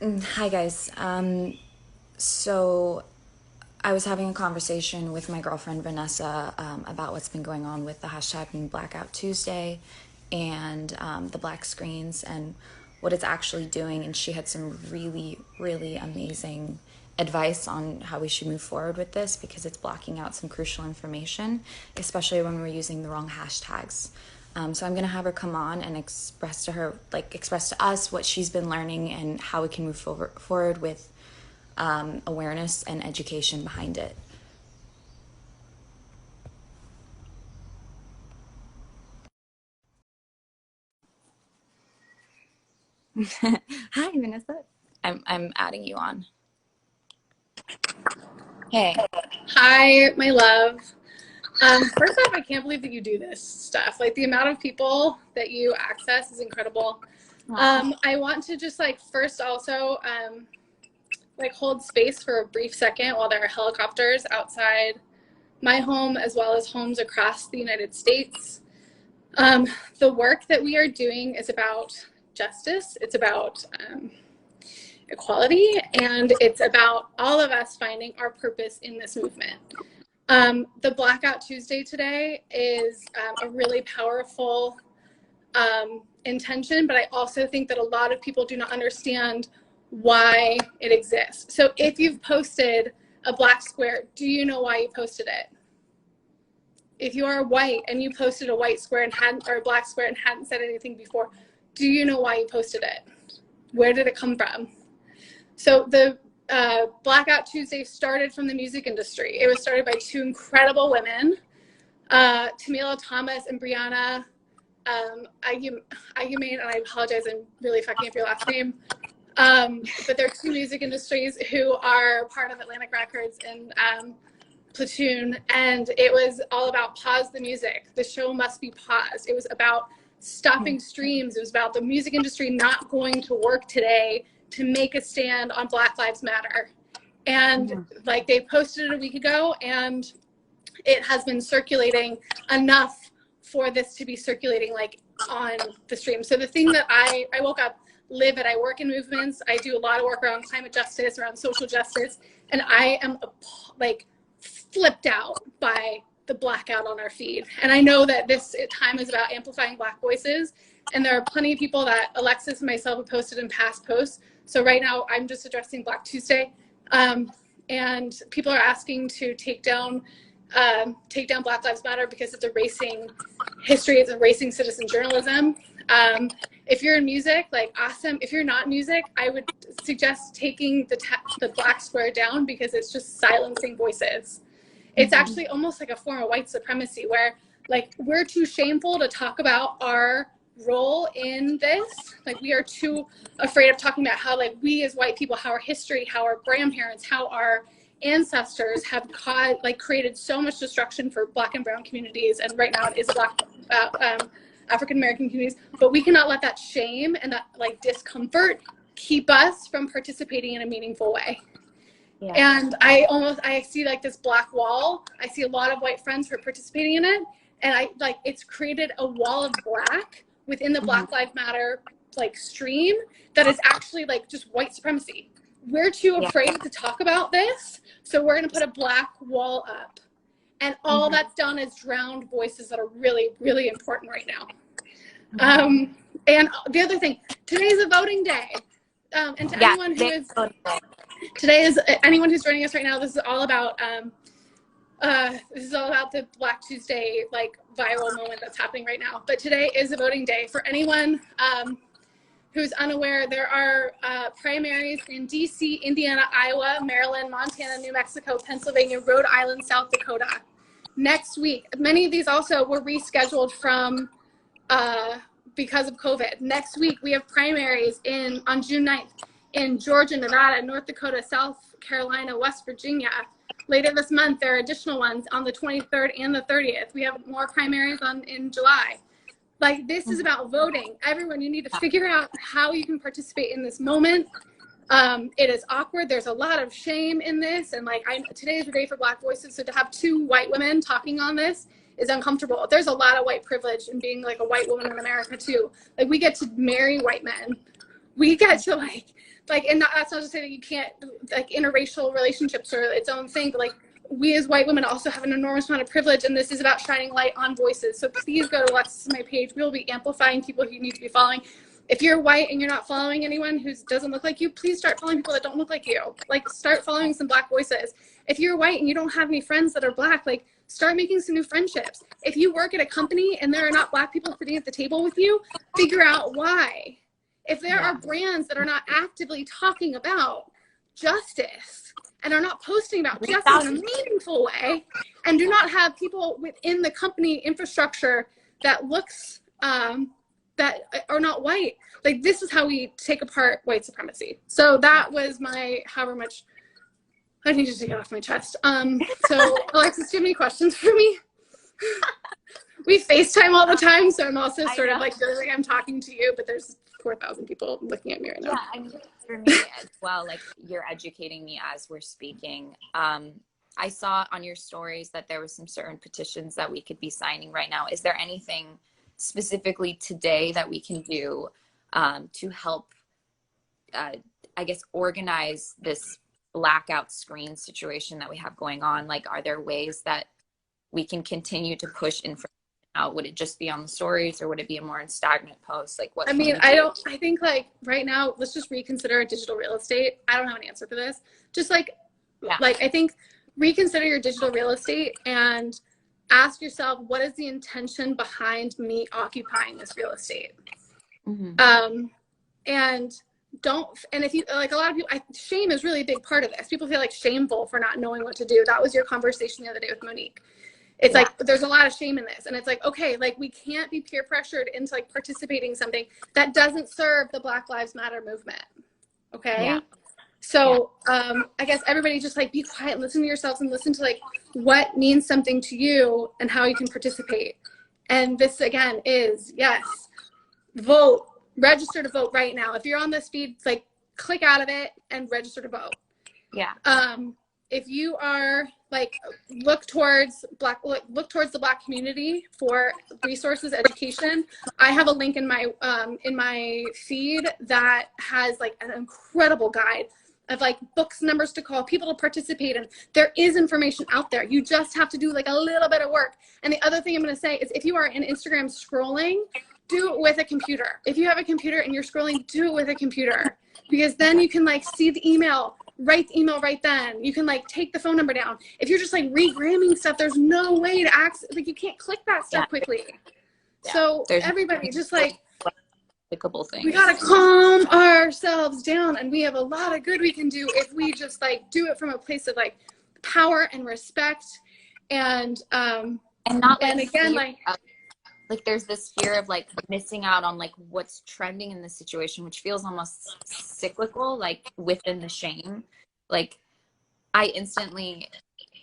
Hi guys. So I was having a conversation with my girlfriend Vanessa about what's been going on with the hashtag Blackout Tuesday and the black screens and what it's actually doing. And she had some really, really amazing advice on how we should move forward with this because it's blocking out some crucial information, especially when we're using the wrong hashtags. So I'm gonna have her come on and express to us what she's been learning and how we can move forward with awareness and education behind it. Hi, Vanessa. I'm adding you on. Hey. Hi, my love. First off, I can't believe that you do this stuff. Like the amount of people that you access is incredible. I want to just first also hold space for a brief second while there are helicopters outside my home as well as homes across the United States. The work that we are doing is about justice. It's about equality, and it's about all of us finding our purpose in this movement. The Blackout Tuesday today is a really powerful intention, but I also think that a lot of people do not understand why it exists. So if you've posted a black square, do you know why you posted it? If you are white and you posted a white square and hadn't, or a black square and hadn't said anything before, do you know why you posted it? Where did it come from? So the Blackout Tuesday started from the music industry. It was started by two incredible women, Tamila Thomas and Brianna Aguimain, and I apologize, I'm really fucking up your last name. But they're two music industries who are part of Atlantic Records and Platoon, and it was all about pause the music. The show must be paused. It was about stopping streams. It was about the music industry not going to work today to make a stand on Black Lives Matter. And they posted it a week ago, and it has been circulating enough for this to be circulating on the stream. So the thing that I woke up, live it, I work in movements, I do a lot of work around climate justice, around social justice, and I am flipped out by the blackout on our feed. And I know that this time is about amplifying Black voices, and there are plenty of people that Alexis and myself have posted in past posts. So right now I'm just addressing Black Tuesday, and people are asking to take down Black Lives Matter because it's erasing history, it's erasing citizen journalism. If you're in music, awesome. If you're not in music, I would suggest taking the black square down because it's just silencing voices. It's actually almost like a form of white supremacy where we're too shameful to talk about our role in this. We are too afraid of talking about how we as white people, how our history, how our grandparents, how our ancestors have created so much destruction for Black and brown communities, and right now it is Black African American communities, but we cannot let that shame and that discomfort keep us from participating in a meaningful way. Yeah. And I see this black wall. I see a lot of white friends who are participating in it, and it's created a wall of black within the Black Lives Matter stream that is actually just white supremacy. We're too afraid to talk about this, so we're going to put a black wall up. And all that's done is drowned voices that are really, really important right now. And the other thing, today is a voting day. And to anyone who is, today is, anyone who's joining us right now, this is all about the Black Tuesday viral moment that's happening right now. But today is a voting day. For anyone who's unaware, there are primaries in DC, Indiana, Iowa, Maryland, Montana, New Mexico, Pennsylvania, Rhode Island, South Dakota. Next week, many of these also were rescheduled from because of COVID. Next week, we have primaries on June 9th in Georgia, Nevada, North Dakota, South Carolina, West Virginia. Later this month, there are additional ones on the 23rd and the 30th. We have more primaries in July. This is about voting. Everyone, you need to figure out how you can participate in this moment. It is awkward. There's a lot of shame in this. And today is the day for Black voices. So to have two white women talking on this is uncomfortable. There's a lot of white privilege in being a white woman in America too. We get to marry white men. We get to like, and that's not to say that you can't, like, interracial relationships are its own thing, but like, we as white women also have an enormous amount of privilege, and this is about shining light on voices. So please go to Alexis, my page. We will be amplifying people who you need to be following. If you're white and you're not following anyone who doesn't look like you, please start following people that don't look like you. Like, start following some Black voices. If you're white and you don't have any friends that are Black, like, start making some new friendships. If you work at a company and there are not Black people sitting at the table with you, figure out why. If there are brands that are not actively talking about justice and are not posting about justice in a meaningful way, and do not have people within the company infrastructure that looks that are not white, like, this is how we take apart white supremacy. So that was my, however much I need to take it off my chest. So Alexis, do you have any questions for me? We FaceTime all the time, so I'm also sort of like feeling like I'm talking to you, but there's 4,000 people looking at me right now. Yeah, I mean, for me as well, like, you're educating me as we're speaking. I saw on your stories that there was some certain petitions that we could be signing right now. Is there anything specifically today that we can do to help, I guess, organize this blackout screen situation that we have going on? Like, are there ways that we can continue to push information out? Would it just be on the stories, or would it be a more stagnant post? Like, what? I mean, I think, like, right now, let's just reconsider digital real estate. I don't have an answer for this. Just like, I think reconsider your digital real estate and ask yourself, what is the intention behind me occupying this real estate? Mm-hmm. And if you, like, a lot of people, shame is really a big part of this. People feel like shameful for not knowing what to do. That was your conversation the other day with Monique. It's like, there's a lot of shame in this. And it's like, okay, like, we can't be peer pressured into, like, participating in something that doesn't serve the Black Lives Matter movement. Okay. Yeah. So, I guess everybody just, like, be quiet and listen to yourselves and listen to, like, what means something to you and how you can participate. And this, again, is, yes, vote, register to vote right now. If you're on this feed, like, click out of it and register to vote. Yeah. If you are, like, look towards the Black community for resources, education. I have a link in my feed that has, like, an incredible guide of, like, books, numbers to call, people to participate in. There is information out there. You just have to do, like, a little bit of work. And the other thing I'm going to say is, if you are in Instagram scrolling, do it with a computer. If you have a computer and you're scrolling, do it with a computer, because then you can, like, see the email, write the email right then. You can, like, take the phone number down. If you're just, like, regramming stuff, there's no way to access, like, you can't click that stuff quickly. Yeah. So everybody just, like, things. We gotta calm ourselves down, and we have a lot of good we can do if we just, like, do it from a place of, like, power and respect, and not, and again, like, there's this fear of, like, missing out on, like, what's trending in the situation, which feels almost cyclical, like, within the shame. Like, I instantly,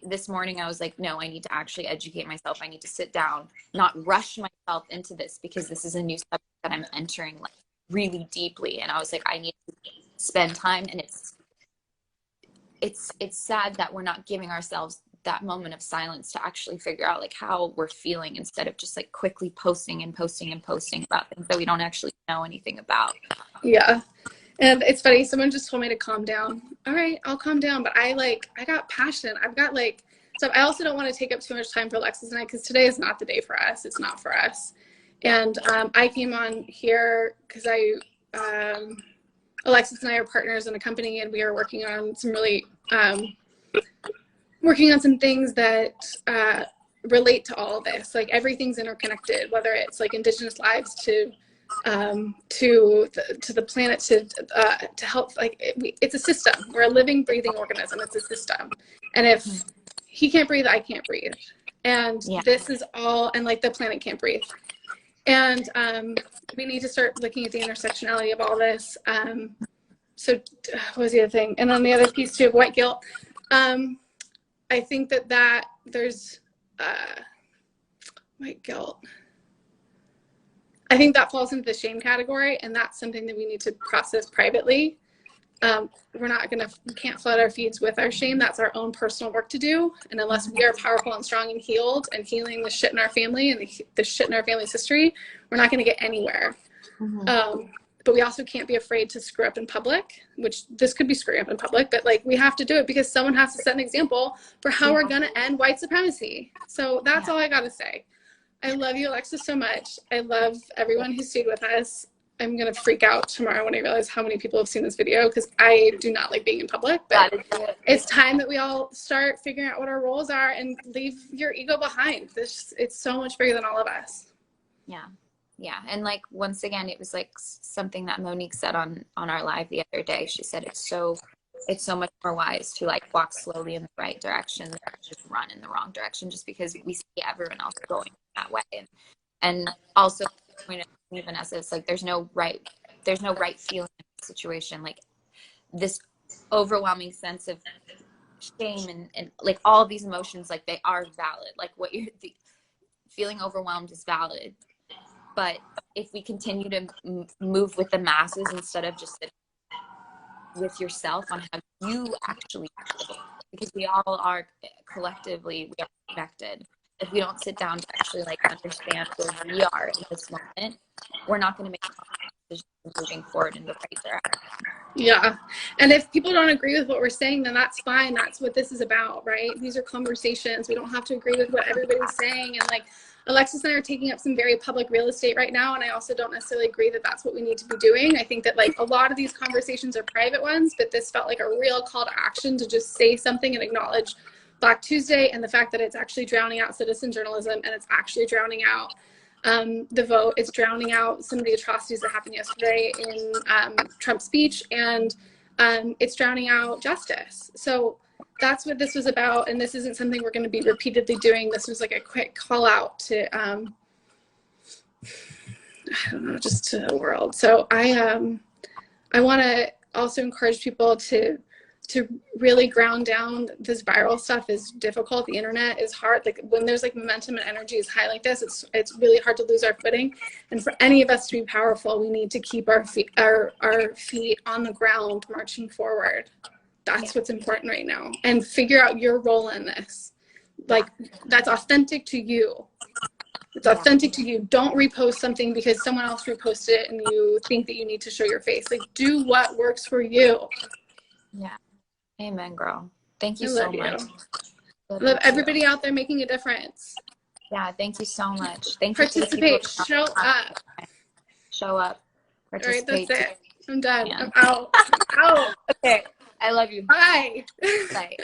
this morning, I was like, no, I need to actually educate myself. I need to sit down, not rush myself into this, because this is a new subject that I'm entering, like, really deeply. And I was like, I need to spend time. And it's sad that we're not giving ourselves that moment of silence to actually figure out, like, how we're feeling, instead of just, like, quickly posting about things that we don't actually know anything about. Yeah. And it's funny, someone just told me to calm down. All right, I'll calm down. But I got passionate. I've got, like, so I also don't want to take up too much time for Alexis and I, because today is not the day for us. It's not for us. And I came on here because Alexis and I are partners in a company, and we are working on some really, some things that relate to all of this. Like, everything's interconnected, whether it's, like, Indigenous lives to the planet, to help, like, it's a system. We're a living, breathing organism. It's a system. And if he can't breathe, I can't breathe. And this is all, and, like, the planet can't breathe. And we need to start looking at the intersectionality of all this. So what was the other thing? And then the other piece too of white guilt. I think that there's white guilt. I think that falls into the shame category, and that's something that we need to process privately. We can't flood our feeds with our shame. That's our own personal work to do. And unless we are powerful and strong and healed and healing the shit in our family and the shit in our family's history, we're not going to get anywhere. Mm-hmm. but we also can't be afraid to screw up in public, which this could be screwing up in public, but like we have to do it because someone has to set an example for how we're going to end white supremacy. So that's all I got to say. I love you, Alexis, so much. I love everyone who stayed with us. I'm going to freak out tomorrow when I realize how many people have seen this video, because I do not like being in public, but it's time that we all start figuring out what our roles are and leave your ego behind. It's so much bigger than all of us. Yeah. Yeah. And like, once again, it was like something that Monique said on our live the other day. She said, it's so much more wise to like walk slowly in the right direction than just run in the wrong direction, just because we see everyone else going that way. And also, the point of Vanessa, it's like there's no right feeling in the situation. Like this overwhelming sense of shame and like all of these emotions, like they are valid. Like feeling overwhelmed is valid. But if we continue to move with the masses instead of just with yourself on how you actually feel, because we all are collectively, we are connected. If we don't sit down to actually like understand where we are in this moment, we're not going to make decisions moving forward in the right direction. Yeah. And if people don't agree with what we're saying, then that's fine. That's what this is about, right? These are conversations. We don't have to agree with what everybody's saying. And like Alexis and I are taking up some very public real estate right now. And I also don't necessarily agree that that's what we need to be doing. I think that like a lot of these conversations are private ones, but this felt like a real call to action to just say something and acknowledge Black Tuesday and the fact that it's actually drowning out citizen journalism, and it's actually drowning out the vote. It's drowning out some of the atrocities that happened yesterday in Trump's speech, and it's drowning out justice. So that's what this was about, and this isn't something we're going to be repeatedly doing. This was like a quick call out to, I don't know, just to the world. So I want to also encourage people to really ground down. This viral stuff is difficult. The internet is hard. Like when there's like momentum and energy is high like this, it's really hard to lose our footing. And for any of us to be powerful, we need to keep our feet on the ground, marching forward. That's what's important right now. And figure out your role in this. Like that's authentic to you. It's authentic to you. Don't repost something because someone else reposted it and you think that you need to show your face. Like do what works for you. Yeah. Amen, girl. Thank you so much. Love everybody out there making a difference. Yeah, thank you so much. Thank you. Participate. Show up. Show up. Participate. All right, that's it. I'm done. I'm out. I'm out. Okay. I love you. Bye. Bye.